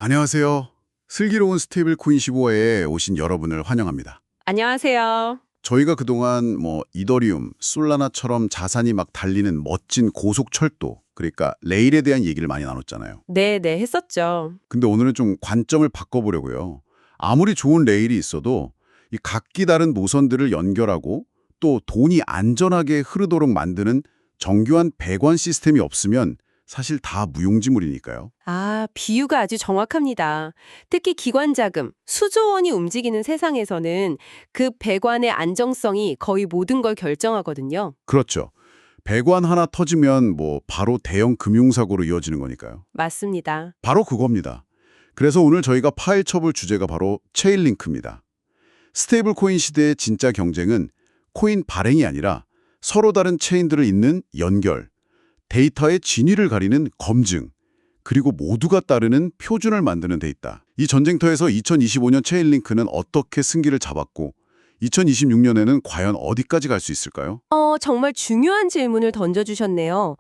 안녕하세요. 슬기로운 스테이블 코인 15화에 오신 여러분을 환영합니다. 안녕하세요. 저희가 그동안 이더리움, 솔라나처럼 자산이 막 달리는 멋진 고속철도, 그러니까 레일에 대한 얘기를 많이 나눴잖아요. 네네, 했었죠. 근데 오늘은 좀 관점을 바꿔보려고요. 아무리 좋은 레일이 있어도 이 각기 다른 노선들을 연결하고 또 돈이 안전하게 흐르도록 만드는 정교한 배관 시스템이 없으면 사실 다 무용지물이니까요. 비유가 아주 정확합니다. 특히 기관 자금, 수조 원이 움직이는 세상에서는 그 배관의 안정성이 거의 모든 걸 결정하거든요. 그렇죠. 배관 하나 터지면 바로 대형 금융사고로 이어지는 거니까요. 맞습니다. 바로 그겁니다. 그래서 오늘 저희가 파헤쳐볼 주제가 바로 체인링크입니다. 스테이블 코인 시대의 진짜 경쟁은 코인 발행이 아니라 서로 다른 체인들을 잇는 연결, 데이터의 진위를 가리는 검증, 그리고 모두가 따르는 표준을 만드는 데 있다. 이 전쟁터에서 2025년 체인링크는 어떻게 승기를 잡았고 2026년에는 과연 어디까지 갈 수 있을까요? 정말 중요한 질문을 던져주셨네요.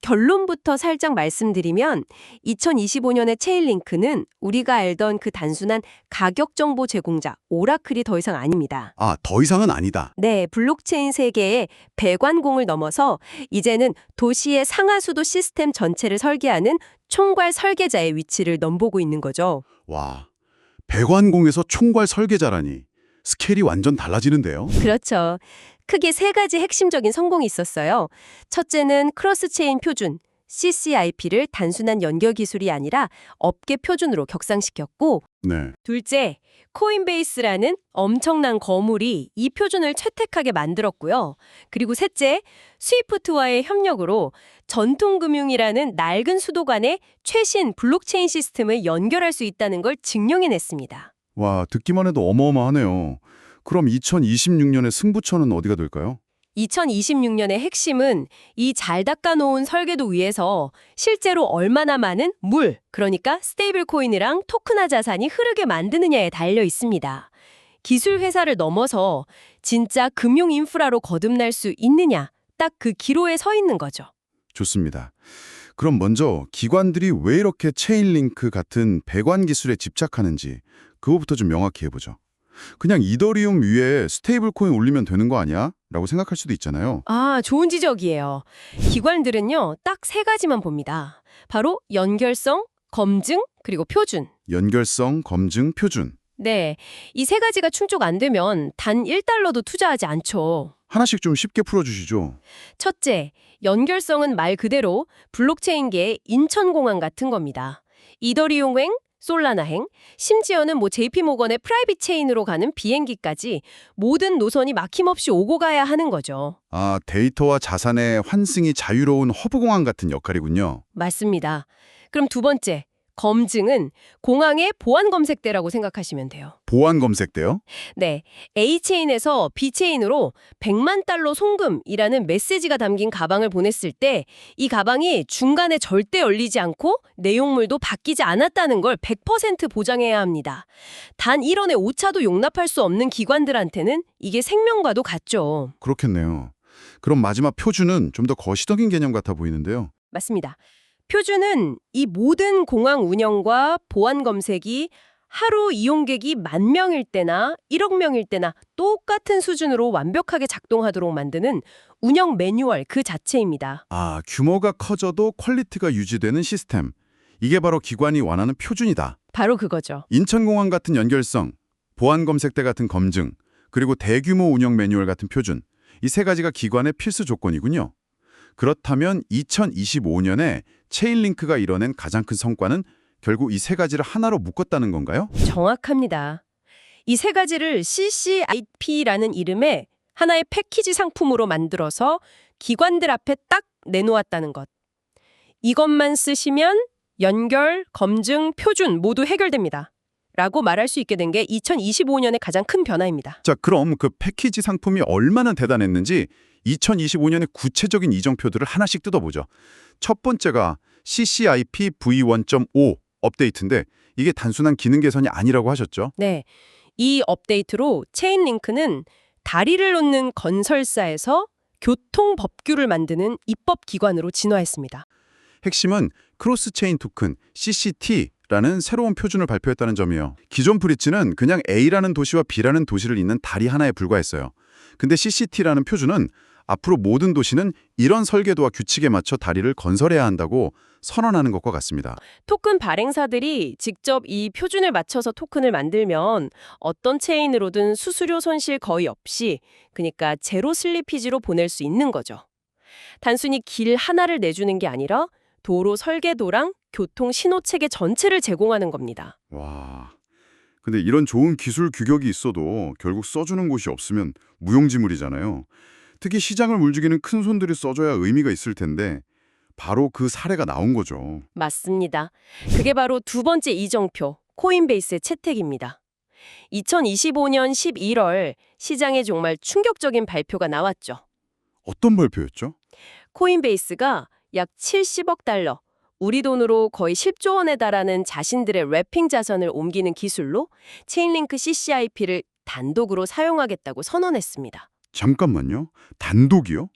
결론부터 살짝 말씀드리면 2025년의 체인링크는 우리가 알던 그 단순한 가격 정보 제공자, 오라클이 더 이상 아닙니다. 더 이상은 아니다. 네, 블록체인 세계의 배관공을 넘어서 이제는 도시의 상하수도 시스템 전체를 설계하는 총괄 설계자의 위치를 넘보고 있는 거죠. 와, 배관공에서 총괄 설계자라니 스케일이 완전 달라지는데요. 그렇죠. 크게 세 가지 핵심적인 성공이 있었어요. 첫째는 크로스체인 표준, CCIP를 단순한 연결 기술이 아니라 업계 표준으로 격상시켰고, 네. 둘째, 코인베이스라는 엄청난 거물이 이 표준을 채택하게 만들었고요. 그리고 셋째, 스위프트와의 협력으로 전통금융이라는 낡은 수도 간의 최신 블록체인 시스템을 연결할 수 있다는 걸 증명해냈습니다. 와, 듣기만 해도 어마어마하네요. 그럼 2026년의 승부처는 어디가 될까요? 2026년의 핵심은 이 잘 닦아놓은 설계도 위에서 실제로 얼마나 많은 물, 그러니까 스테이블 코인이랑 토큰화 자산이 흐르게 만드느냐에 달려 있습니다. 기술 회사를 넘어서 진짜 금융 인프라로 거듭날 수 있느냐, 딱 그 기로에 서 있는 거죠. 좋습니다. 그럼 먼저 기관들이 왜 이렇게 체인링크 같은 배관 기술에 집착하는지 그거부터 좀 명확히 해보죠. 그냥 이더리움 위에 스테이블 코인 올리면 되는 거 아니야? 라고 생각할 수도 있잖아요. 좋은 지적이에요. 기관들은요, 딱 세 가지만 봅니다. 바로 연결성, 검증, 그리고 표준. 연결성, 검증, 표준. 네, 이 세 가지가 충족 안 되면 단 1달러도 투자하지 않죠. 하나씩 좀 쉽게 풀어주시죠. 첫째, 연결성은 말 그대로 블록체인계의 인천공항 같은 겁니다. 이더리움행, 솔라나행, 심지어는 JP모건의 프라이빗 체인으로 가는 비행기까지 모든 노선이 막힘없이 오고 가야 하는 거죠. 데이터와 자산의 환승이 자유로운 허브공항 같은 역할이군요. 맞습니다. 그럼 두 번째, 검증은 공항의 보안 검색대라고 생각하시면 돼요. 보안 검색대요? 네, A체인에서 B체인으로 100만 달러 송금이라는 메시지가 담긴 가방을 보냈을 때 이 가방이 중간에 절대 열리지 않고 내용물도 바뀌지 않았다는 걸 100% 보장해야 합니다. 단 1원의 오차도 용납할 수 없는 기관들한테는 이게 생명과도 같죠. 그렇겠네요. 그럼 마지막 표준은 좀 더 거시적인 개념 같아 보이는데요. 맞습니다. 표준은 이 모든 공항 운영과 보안 검색이 하루 이용객이 10,000명일 때나 1억 명일 때나 똑같은 수준으로 완벽하게 작동하도록 만드는 운영 매뉴얼 그 자체입니다. 규모가 커져도 퀄리티가 유지되는 시스템. 이게 바로 기관이 원하는 표준이다. 바로 그거죠. 인천공항 같은 연결성, 보안 검색대 같은 검증, 그리고 대규모 운영 매뉴얼 같은 표준. 이 세 가지가 기관의 필수 조건이군요. 그렇다면 2025년에 체인링크가 이뤄낸 가장 큰 성과는 결국 이 세 가지를 하나로 묶었다는 건가요? 정확합니다. 이 세 가지를 CCIP라는 이름의 하나의 패키지 상품으로 만들어서 기관들 앞에 딱 내놓았다는 것. 이것만 쓰시면 연결, 검증, 표준 모두 해결됩니다. 라고 말할 수 있게 된 게 2025년의 가장 큰 변화입니다. 자, 그럼 그 패키지 상품이 얼마나 대단했는지 2025년의 구체적인 이정표들을 하나씩 뜯어보죠. 첫 번째가 CCIP V1.5 업데이트인데 이게 단순한 기능 개선이 아니라고 하셨죠? 네, 이 업데이트로 체인링크는 다리를 놓는 건설사에서 교통법규를 만드는 입법기관으로 진화했습니다. 핵심은 크로스체인 토큰 CCT 라는 새로운 표준을 발표했다는 점이에요. 기존 브릿지는 그냥 A라는 도시와 B라는 도시를 잇는 다리 하나에 불과했어요. 근데 CCT라는 표준은 앞으로 모든 도시는 이런 설계도와 규칙에 맞춰 다리를 건설해야 한다고 선언하는 것과 같습니다. 토큰 발행사들이 직접 이 표준을 맞춰서 토큰을 만들면 어떤 체인으로든 수수료 손실 거의 없이, 그러니까 제로 슬리피지로 보낼 수 있는 거죠. 단순히 길 하나를 내주는 게 아니라 도로 설계도랑 교통 신호 체계 전체를 제공하는 겁니다. 와, 근데 이런 좋은 기술 규격이 있어도 결국 써주는 곳이 없으면 무용지물이잖아요. 특히 시장을 물죽이는 큰 손들이 써줘야 의미가 있을 텐데 바로 그 사례가 나온 거죠. 맞습니다. 그게 바로 두 번째 이정표, 코인베이스의 채택입니다. 2025년 11월 시장에 정말 충격적인 발표가 나왔죠. 어떤 발표였죠? 코인베이스가 약 70억 달러, 우리 돈으로 거의 10조 원에 달하는 자신들의 랩핑 자산을 옮기는 기술로 체인링크 CCIP를 단독으로 사용하겠다고 선언했습니다. 잠깐만요. 단독이요?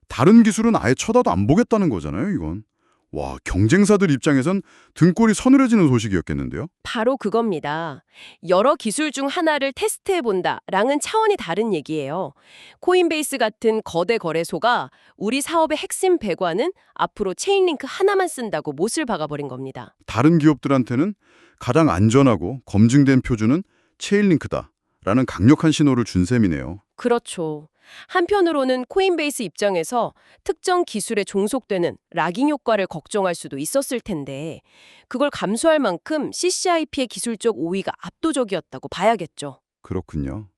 다른 기술은 아예 쳐다도 안 보겠다는 거잖아요, 이건. 와, 경쟁사들 입장에선 등골이 서늘해지는 소식이었겠는데요? 바로 그겁니다. 여러 기술 중 하나를 테스트해본다랑은 차원이 다른 얘기예요. 코인베이스 같은 거대 거래소가 우리 사업의 핵심 배관은 앞으로 체인링크 하나만 쓴다고 못을 박아버린 겁니다. 다른 기업들한테는 가장 안전하고 검증된 표준은 체인링크다 라는 강력한 신호를 준 셈이네요. 그렇죠. 한편으로는 코인베이스 입장에서 특정 기술에 종속되는 락잉 효과를 걱정할 수도 있었을 텐데 그걸 감수할 만큼 CCIP의 기술적 우위가 압도적이었다고 봐야겠죠. 그렇군요.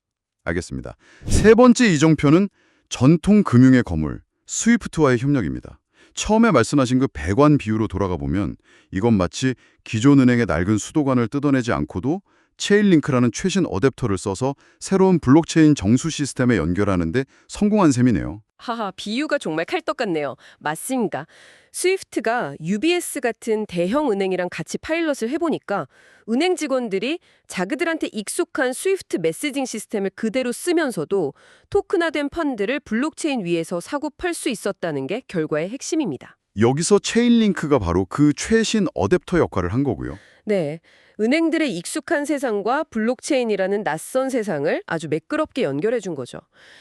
알겠습니다. 세 번째 이정표는 전통 금융의 거물, 스위프트와의 협력입니다. 처음에 말씀하신 그 배관 비유로 돌아가 보면 이건 마치 기존 은행의 낡은 수도관을 뜯어내지 않고도 체인링크라는 최신 어댑터를 써서 새로운 블록체인 정수 시스템에 연결하는데 성공한 셈이네요. 하하, 비유가 정말 찰떡 같네요. 맞습니다. 스위프트가 UBS 같은 대형 은행이랑 같이 파일럿을 해보니까 은행 직원들이 자기들한테 익숙한 스위프트 메시징 시스템을 그대로 쓰면서도 토큰화된 펀드를 블록체인 위에서 사고 팔 수 있었다는 게 결과의 핵심입니다. 여기서 체인링크가 바로 그 최신 어댑터 역할을 한 거고요. 네, 은행들의 익숙한 세상과 블록체인이라는 낯선 세상을 아주 매끄럽게 연결해 준 거죠.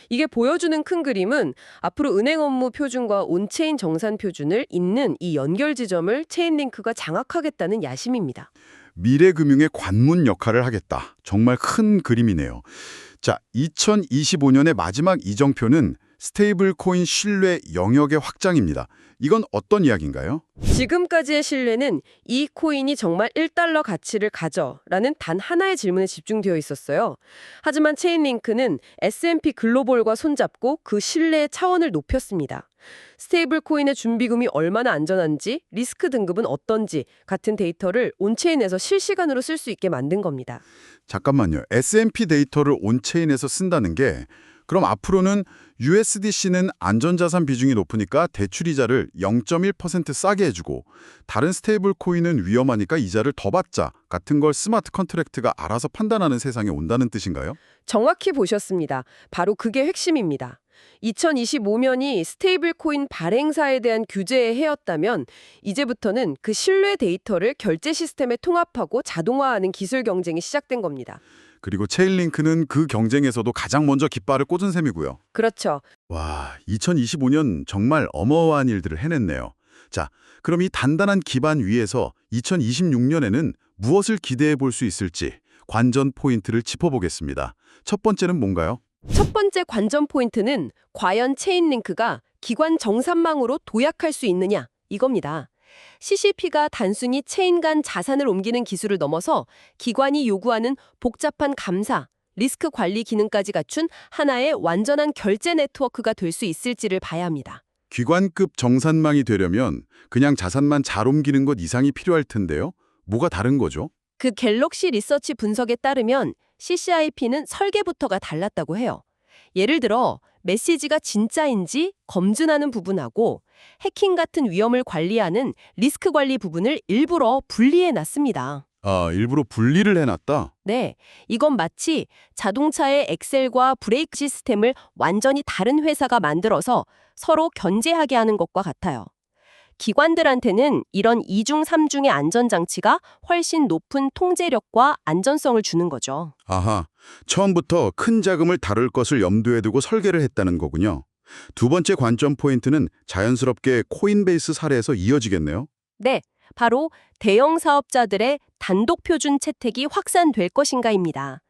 이게 보여주는 큰 그림은 앞으로 은행 업무 표준과 온체인 정산 표준을 잇는 이 연결 지점을 체인링크가 장악하겠다는 야심입니다. 미래 금융의 관문 역할을 하겠다. 정말 큰 그림이네요. 자, 2025년의 마지막 이정표는 스테이블 코인 신뢰 영역의 확장입니다. 이건 어떤 이야기인가요? 지금까지의 신뢰는 이 코인이 정말 1달러 가치를 가져라는 단 하나의 질문에 집중되어 있었어요. 하지만 체인링크는 S&P 글로벌과 손잡고 그 신뢰의 차원을 높였습니다. 스테이블 코인의 준비금이 얼마나 안전한지, 리스크 등급은 어떤지 같은 데이터를 온체인에서 실시간으로 쓸 수 있게 만든 겁니다. 잠깐만요. S&P 데이터를 온체인에서 쓴다는 게 그럼 앞으로는 USDC는 안전자산 비중이 높으니까 대출이자를 0.1% 싸게 해주고 다른 스테이블 코인은 위험하니까 이자를 더 받자 같은 걸 스마트 컨트랙트가 알아서 판단하는 세상에 온다는 뜻인가요? 정확히 보셨습니다. 바로 그게 핵심입니다. 2025년이 스테이블 코인 발행사에 대한 규제의 해였다면 이제부터는 그 신뢰 데이터를 결제 시스템에 통합하고 자동화하는 기술 경쟁이 시작된 겁니다. 그리고 체인링크는 그 경쟁에서도 가장 먼저 깃발을 꽂은 셈이고요. 그렇죠. 와, 2025년 정말 어마어마한 일들을 해냈네요. 자, 그럼 이 단단한 기반 위에서 2026년에는 무엇을 기대해 볼 수 있을지 관전 포인트를 짚어보겠습니다. 첫 번째는 뭔가요? 첫 번째 관전 포인트는 과연 체인링크가 기관 정산망으로 도약할 수 있느냐 이겁니다. CCP가 단순히 체인 간 자산을 옮기는 기술을 넘어서 기관이 요구하는 복잡한 감사, 리스크 관리 기능까지 갖춘 하나의 완전한 결제 네트워크가 될 수 있을지를 봐야 합니다. 기관급 정산망이 되려면 그냥 자산만 잘 옮기는 것 이상이 필요할 텐데요. 뭐가 다른 거죠? 그 갤럭시 리서치 분석에 따르면 CCIP는 설계부터가 달랐다고 해요. 예를 들어 메시지가 진짜인지 검증하는 부분하고 해킹 같은 위험을 관리하는 리스크 관리 부분을 일부러 분리해놨습니다. 아, 일부러 분리를 해놨다? 네, 이건 마치 자동차의 엑셀과 브레이크 시스템을 완전히 다른 회사가 만들어서 서로 견제하게 하는 것과 같아요. 기관들한테는 이런 2중, 3중의 안전장치가 훨씬 높은 통제력과 안전성을 주는 거죠. 아하, 처음부터 큰 자금을 다룰 것을 염두에 두고 설계를 했다는 거군요. 두 번째 관점 포인트는 자연스럽게 코인베이스 사례에서 이어지겠네요. 네, 바로 대형 사업자들의 단독 표준 채택이 확산될 것인가입니다.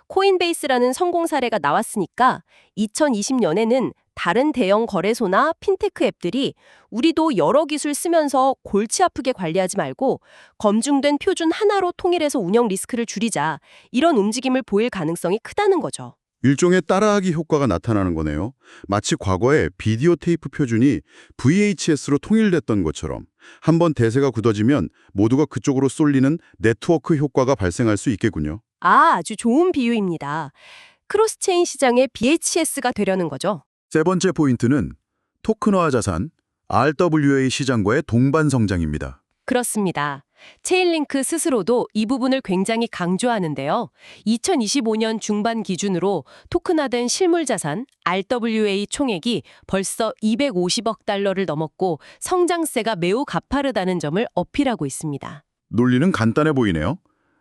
코인베이스라는 성공 사례가 나왔으니까 2020년에는 다른 대형 거래소나 핀테크 앱들이 우리도 여러 기술 쓰면서 골치 아프게 관리하지 말고 검증된 표준 하나로 통일해서 운영 리스크를 줄이자, 이런 움직임을 보일 가능성이 크다는 거죠. 일종의 따라하기 효과가 나타나는 거네요. 마치 과거에 비디오 테이프 표준이 VHS로 통일됐던 것처럼 한번 대세가 굳어지면 모두가 그쪽으로 쏠리는 네트워크 효과가 발생할 수 있겠군요. 아주 좋은 비유입니다. 크로스체인 시장의 BHS가 되려는 거죠. 세 번째 포인트는 토큰화 자산, RWA 시장과의 동반 성장입니다. 그렇습니다. 체인링크 스스로도 이 부분을 굉장히 강조하는데요. 2025년 중반 기준으로 토큰화된 실물 자산 RWA 총액이 벌써 250억 달러를 넘었고 성장세가 매우 가파르다는 점을 어필하고 있습니다. 논리는 간단해 보이네요.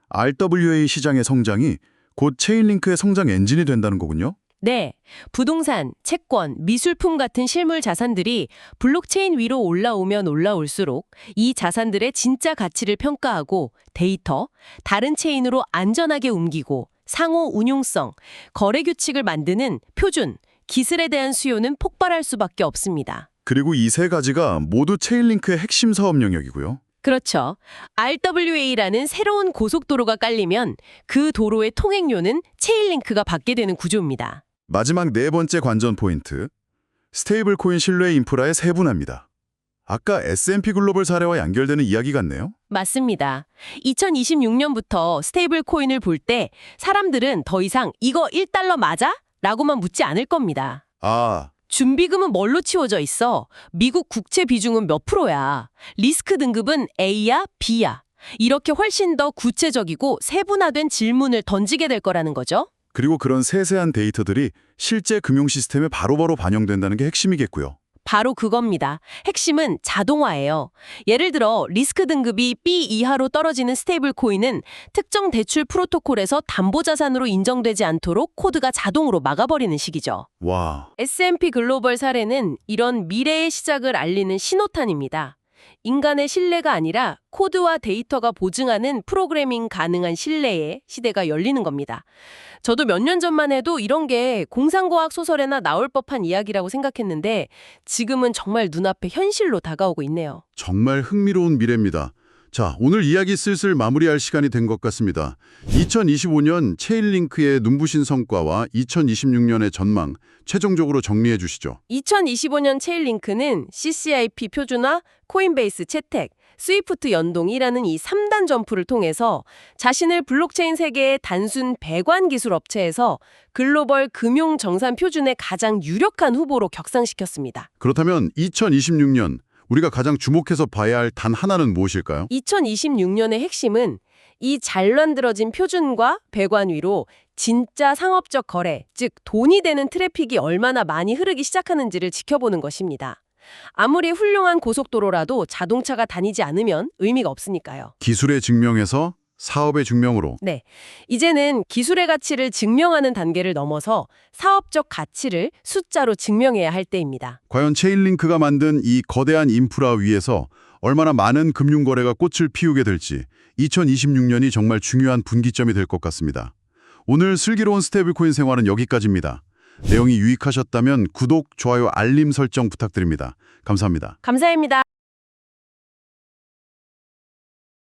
RWA 시장의 성장이 곧 체인링크의 성장 엔진이 된다는 거군요. 네, 부동산, 채권, 미술품 같은 실물 자산들이 블록체인 위로 올라오면 올라올수록 이 자산들의 진짜 가치를 평가하고 데이터, 다른 체인으로 안전하게 옮기고 상호 운용성, 거래 규칙을 만드는 표준, 기술에 대한 수요는 폭발할 수밖에 없습니다. 그리고 이 세 가지가 모두 체인링크의 핵심 사업 영역이고요. 그렇죠. RWA라는 새로운 고속도로가 깔리면 그 도로의 통행료는 체인링크가 받게 되는 구조입니다. 마지막 네 번째 관전 포인트, 스테이블 코인 신뢰 인프라의 세분화입니다. 아까 S&P 글로벌 사례와 연결되는 이야기 같네요. 맞습니다. 2026년부터 스테이블 코인을 볼 때 사람들은 더 이상 이거 1달러 맞아? 라고만 묻지 않을 겁니다. 아, 준비금은 뭘로 치워져 있어? 미국 국채 비중은 몇 프로야? 리스크 등급은 A야, B야? 이렇게 훨씬 더 구체적이고 세분화된 질문을 던지게 될 거라는 거죠. 그리고 그런 세세한 데이터들이 실제 금융 시스템에 바로바로 반영된다는 게 핵심이겠고요. 바로 그겁니다. 핵심은 자동화예요. 예를 들어 리스크 등급이 B 이하로 떨어지는 스테이블 코인은 특정 대출 프로토콜에서 담보자산으로 인정되지 않도록 코드가 자동으로 막아버리는 식이죠. 와, S&P 글로벌 사례는 이런 미래의 시작을 알리는 신호탄입니다. 인간의 신뢰가 아니라 코드와 데이터가 보증하는 프로그래밍 가능한 신뢰의 시대가 열리는 겁니다. 저도 몇 년 전만 해도 이런 게 공상과학 소설에나 나올 법한 이야기라고 생각했는데 지금은 정말 눈앞에 현실로 다가오고 있네요. 정말 흥미로운 미래입니다. 자, 오늘 이야기 슬슬 마무리할 시간이 된 것 같습니다. 2025년 체인링크의 눈부신 성과와 2026년의 전망, 최종적으로 정리해 주시죠. 2025년 체인링크는 CCIP 표준화, 코인베이스 채택, 스위프트 연동이라는 이 3단 점프를 통해서 자신을 블록체인 세계의 단순 배관 기술 업체에서 글로벌 금융 정산 표준의 가장 유력한 후보로 격상시켰습니다. 그렇다면 2026년 우리가 가장 주목해서 봐야 할 단 하나는 무엇일까요? 2026년의 핵심은 이 잘 만들어진 표준과 배관 위로 진짜 상업적 거래, 즉 돈이 되는 트래픽이 얼마나 많이 흐르기 시작하는지를 지켜보는 것입니다. 아무리 훌륭한 고속도로라도 자동차가 다니지 않으면 의미가 없으니까요. 기술의 증명에서 사업의 증명으로. 네, 이제는 기술의 가치를 증명하는 단계를 넘어서 사업적 가치를 숫자로 증명해야 할 때입니다. 과연 체인링크가 만든 이 거대한 인프라 위에서 얼마나 많은 금융거래가 꽃을 피우게 될지 2026년이 정말 중요한 분기점이 될 것 같습니다. 오늘 슬기로운 스테이블코인 생활은 여기까지입니다. 내용이 유익하셨다면 구독, 좋아요, 알림 설정 부탁드립니다. 감사합니다. 감사합니다.